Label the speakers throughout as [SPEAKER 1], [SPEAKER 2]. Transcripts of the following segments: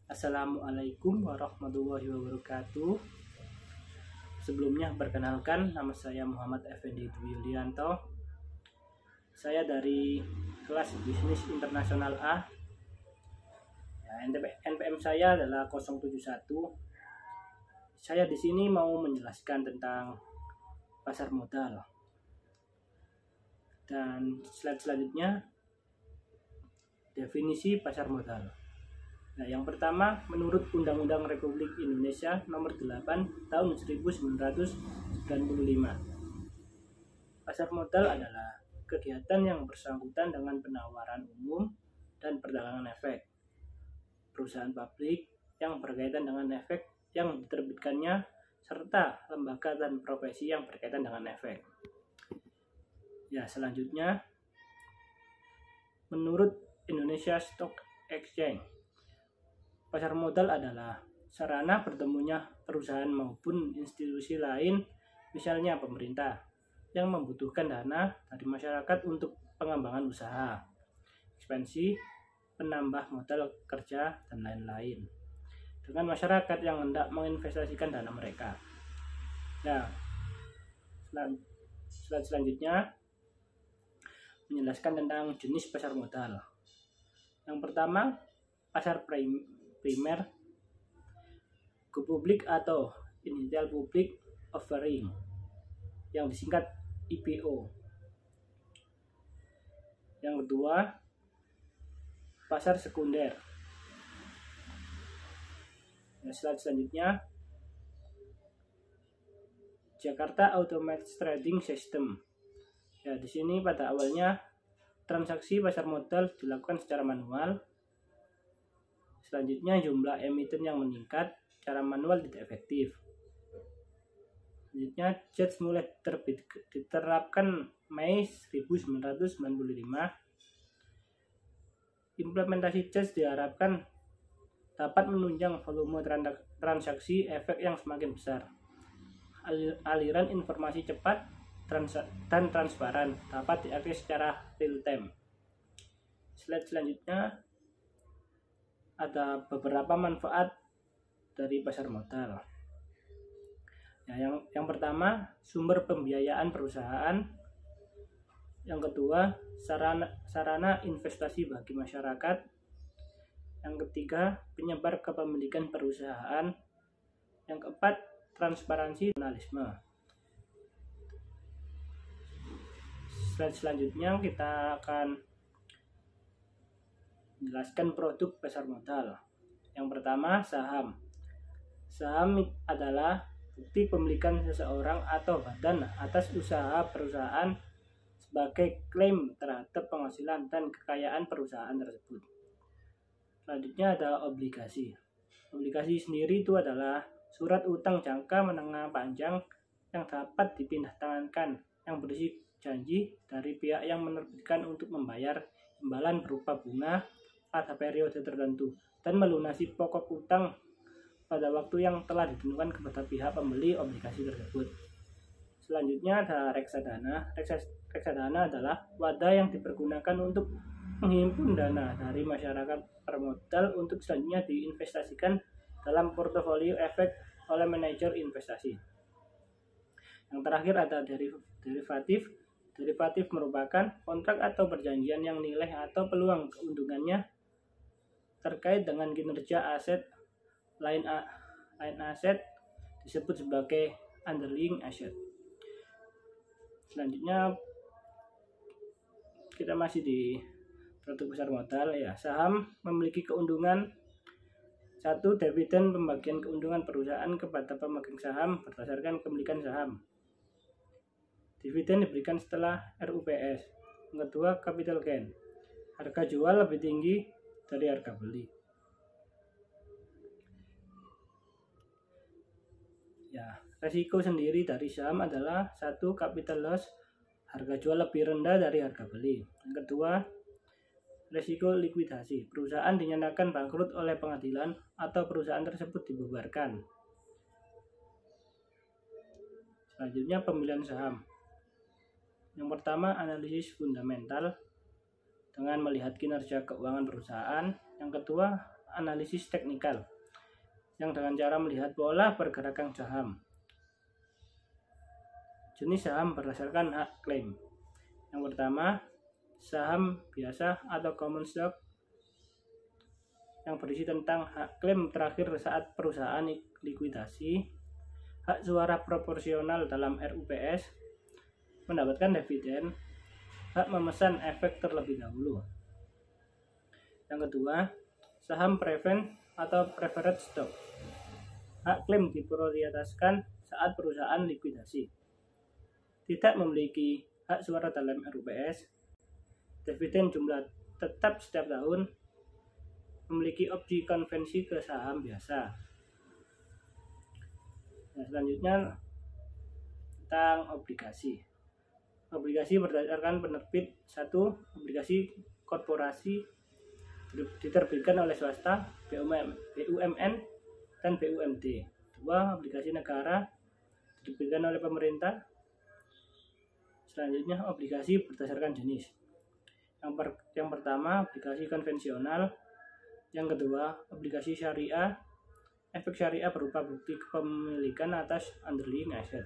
[SPEAKER 1] Assalamualaikum warahmatullahi wabarakatuh. Sebelumnya perkenalkan, nama saya Muhammad Effendi Dwi Yulianto. Saya dari kelas Bisnis Internasional A. NPM saya adalah 071. Saya di sini mau menjelaskan tentang pasar modal. Dan slide selanjutnya, definisi pasar modal. Nah, yang pertama, menurut Undang-Undang Republik Indonesia Nomor 8 Tahun 1995, pasar modal adalah kegiatan yang bersangkutan dengan penawaran umum dan perdagangan efek perusahaan publik yang berkaitan dengan efek yang diterbitkannya, serta lembaga dan profesi yang berkaitan dengan efek. Ya, selanjutnya, menurut Indonesia Stock Exchange, pasar modal adalah sarana bertemunya perusahaan maupun institusi lain, misalnya pemerintah, yang membutuhkan dana dari masyarakat untuk pengembangan usaha, ekspansi, penambah modal kerja, dan lain-lain, dengan masyarakat yang hendak menginvestasikan dana mereka. Nah, slide selanjutnya menjelaskan tentang jenis pasar modal. Yang pertama, pasar primer, go public atau initial public offering, yang disingkat IPO. Yang kedua, pasar sekunder. Slide selanjutnya, Jakarta Automated Trading System. Ya, di sini pada awalnya transaksi pasar modal dilakukan secara manual. Selanjutnya, jumlah emiten yang meningkat, cara manual tidak efektif. Selanjutnya, JETS mulai diterapkan Mei 1995. Implementasi JETS diharapkan dapat menunjang volume transaksi efek yang semakin besar. Aliran informasi cepat dan transparan dapat diakses secara real time. Slide selanjutnya, ada beberapa manfaat dari pasar modal. Ya, yang pertama, sumber pembiayaan perusahaan. Yang kedua, sarana investasi bagi masyarakat. Yang ketiga, penyebar kepemilikan perusahaan. Yang keempat, transparansi jurnalisme. Slide selanjutnya kita akan menjelaskan produk pasar modal. Yang pertama, saham. Saham adalah bukti pemilikan seseorang atau badan atas usaha perusahaan sebagai klaim terhadap penghasilan dan kekayaan perusahaan tersebut. Selanjutnya ada obligasi. Obligasi sendiri itu adalah surat utang jangka menengah panjang yang dapat dipindahtangankan, yang berisi janji dari pihak yang menerbitkan untuk membayar imbalan berupa bunga pada periode tertentu dan melunasi pokok utang pada waktu yang telah ditentukan kepada pihak pembeli obligasi tersebut. Selanjutnya ada reksadana. Reksadana adalah wadah yang dipergunakan untuk menghimpun dana dari masyarakat bermodal untuk selanjutnya diinvestasikan dalam portofolio efek oleh manajer investasi. Yang terakhir ada derivatif. Derivatif merupakan kontrak atau perjanjian yang nilai atau peluang keuntungannya terkait dengan kinerja aset lain aset disebut sebagai underlying asset. Selanjutnya kita masih di produk pasar modal. Ya, saham memiliki keuntungan. 1. Dividen pembagian keuntungan perusahaan kepada pemegang saham berdasarkan kepemilikan saham. Dividen diberikan setelah RUPS. Yang kedua, capital gain. Harga jual lebih tinggi dari harga beli. Ya, resiko sendiri dari saham adalah 1. Capital loss, harga jual lebih rendah dari harga beli. Yang kedua, resiko likuidasi, perusahaan dinyatakan bangkrut oleh pengadilan atau perusahaan tersebut dibubarkan. Selanjutnya, pemilihan saham. Yang pertama, analisis fundamental dengan melihat kinerja keuangan perusahaan. Yang kedua, analisis teknikal yang dengan cara melihat pola pergerakan saham. Jenis saham berdasarkan hak klaim. Yang pertama, saham biasa atau common stock yang berisi tentang hak klaim terakhir saat perusahaan likuidasi, hak suara proporsional dalam RUPS, mendapatkan dividen, hak memesan efek terlebih dahulu. Yang kedua, saham preferred atau preferred stock. Hak klaim diprioritaskan saat perusahaan likuidasi. Tidak memiliki hak suara dalam RUPS, dividen jumlah tetap setiap tahun, memiliki opsi konvensi ke saham biasa. Nah, selanjutnya tentang obligasi. Obligasi berdasarkan penerbit. 1. Obligasi korporasi diterbitkan oleh swasta, BUMN, dan BUMD. 2. Obligasi negara diterbitkan oleh pemerintah. Selanjutnya obligasi berdasarkan jenis. Yang pertama, obligasi konvensional. Yang kedua, obligasi syariah. Efek syariah berupa bukti kepemilikan atas underlying asset.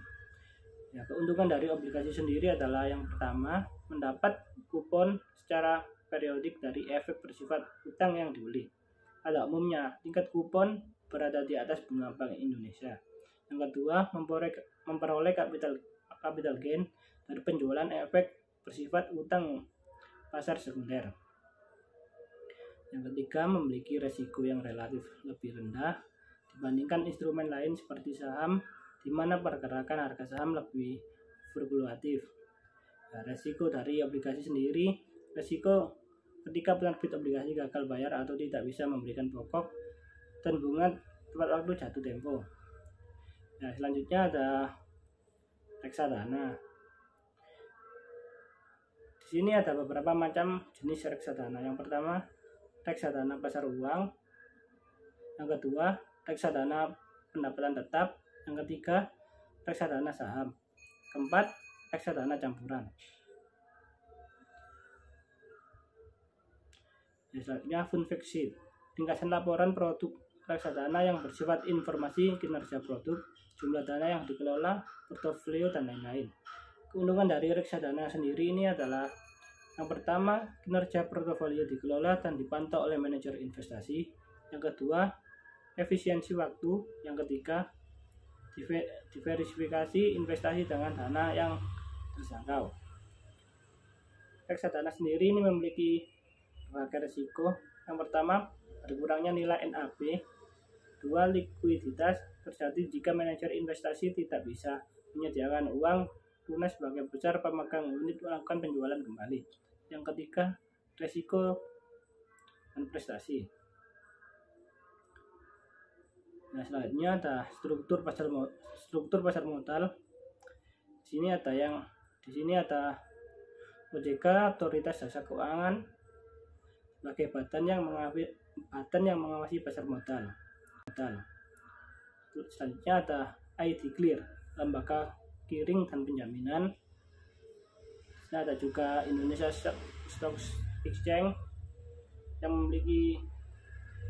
[SPEAKER 1] Ya, keuntungan dari obligasi sendiri adalah yang pertama, mendapat kupon secara periodik dari efek bersifat utang yang dibeli. Pada umumnya, tingkat kupon berada di atas bunga Bank Indonesia. Yang kedua, memperoleh capital gain dari penjualan efek bersifat utang pasar sekunder. Yang ketiga, memiliki resiko yang relatif lebih rendah dibandingkan instrumen lain seperti saham, di mana pergerakan harga saham lebih fluktuatif. Nah, resiko dari obligasi sendiri, resiko ketika penerbit obligasi gagal bayar atau tidak bisa memberikan pokok dan bunga tepat waktu jatuh tempo. Nah, selanjutnya ada reksadana. Di sini ada beberapa macam jenis reksadana. Yang pertama, reksadana pasar uang. Yang kedua, reksadana pendapatan tetap. Yang ketiga, reksadana saham. Keempat, reksadana campuran. Selanjutnya, fund fact sheet. Ringkasan laporan produk reksadana yang bersifat informasi kinerja produk, jumlah dana yang dikelola, portofolio, dan lain-lain. Keuntungan dari reksadana sendiri ini adalah yang pertama, kinerja portofolio dikelola dan dipantau oleh manajer investasi. Yang kedua, efisiensi waktu. Yang ketiga, diversifikasi investasi dengan dana yang terjangkau. Reksadana sendiri ini memiliki berbagai risiko. Yang pertama, berkurangnya nilai NAV. 2. Likuiditas terjadi jika manajer investasi tidak bisa menyediakan uang tunai sebagai besar pemegang unit melakukan penjualan kembali. Yang ketiga, risiko dan prestasi. Nah, selanjutnya ada struktur pasar modal. Di sini ada OJK, Otoritas Jasa Keuangan, sebagai badan yang mengawasi pasar modal. Selanjutnya ada ID Clear, lembaga kiring dan penjaminan. Nah, ada juga Indonesia Stock Exchange yang memiliki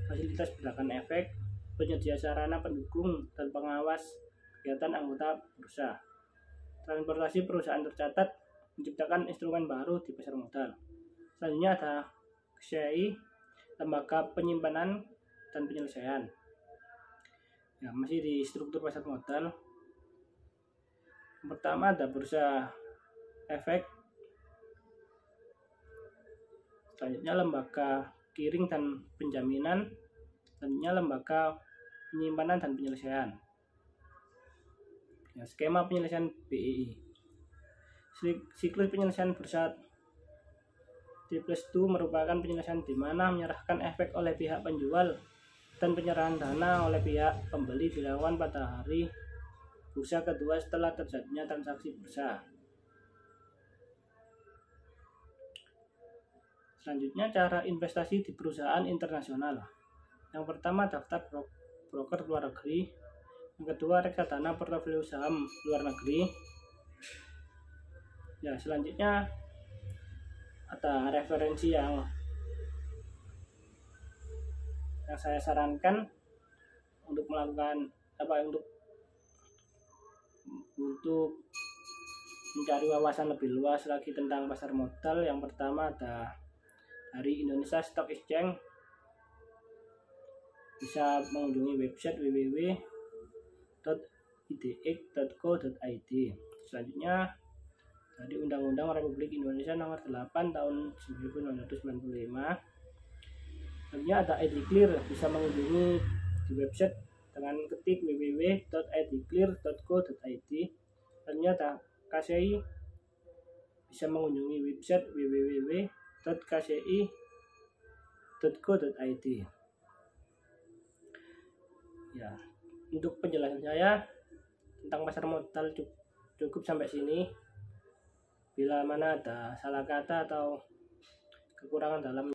[SPEAKER 1] fasilitas pergerakan efek, penyedia sarana pendukung dan pengawas kegiatan anggota bursa. Transportasi perusahaan tercatat menciptakan instrumen baru di pasar modal. Selanjutnya ada XAI, lembaga penyimpanan dan penyelesaian. Ya, masih di struktur pasar modal. Yang pertama ada bursa efek. Selanjutnya lembaga kiring dan penjaminan. Selanjutnya lembaga penyimpanan dan penyelesaian. Ya, skema penyelesaian BEI. Siklus penyelesaian bursa T+2 merupakan penyelesaian di mana menyerahkan efek oleh pihak penjual dan penyerahan dana oleh pihak pembeli dilakukan pada hari bursa kedua setelah terjadinya transaksi bursa. Selanjutnya, cara investasi di perusahaan internasional. Yang pertama, daftar broker luar negeri. Yang kedua, reksadana portofolio saham luar negeri. Ya, selanjutnya ada referensi yang saya sarankan untuk melakukan untuk mencari wawasan lebih luas lagi tentang pasar modal. Yang pertama ada dari Indonesia Stock Exchange, bisa mengunjungi website www.idx.co.id. Selanjutnya dari Undang-Undang Republik Indonesia Nomor 8 Tahun 1995. Selanjutnya ada IDClear, bisa mengunjungi di website dengan ketik www.idclear.co.id. Selanjutnya ada KCI, bisa mengunjungi website www.kci.co.id. Ya, untuk penjelasan saya tentang pasar modal cukup sampai sini. Bila mana ada salah kata atau kekurangan dalam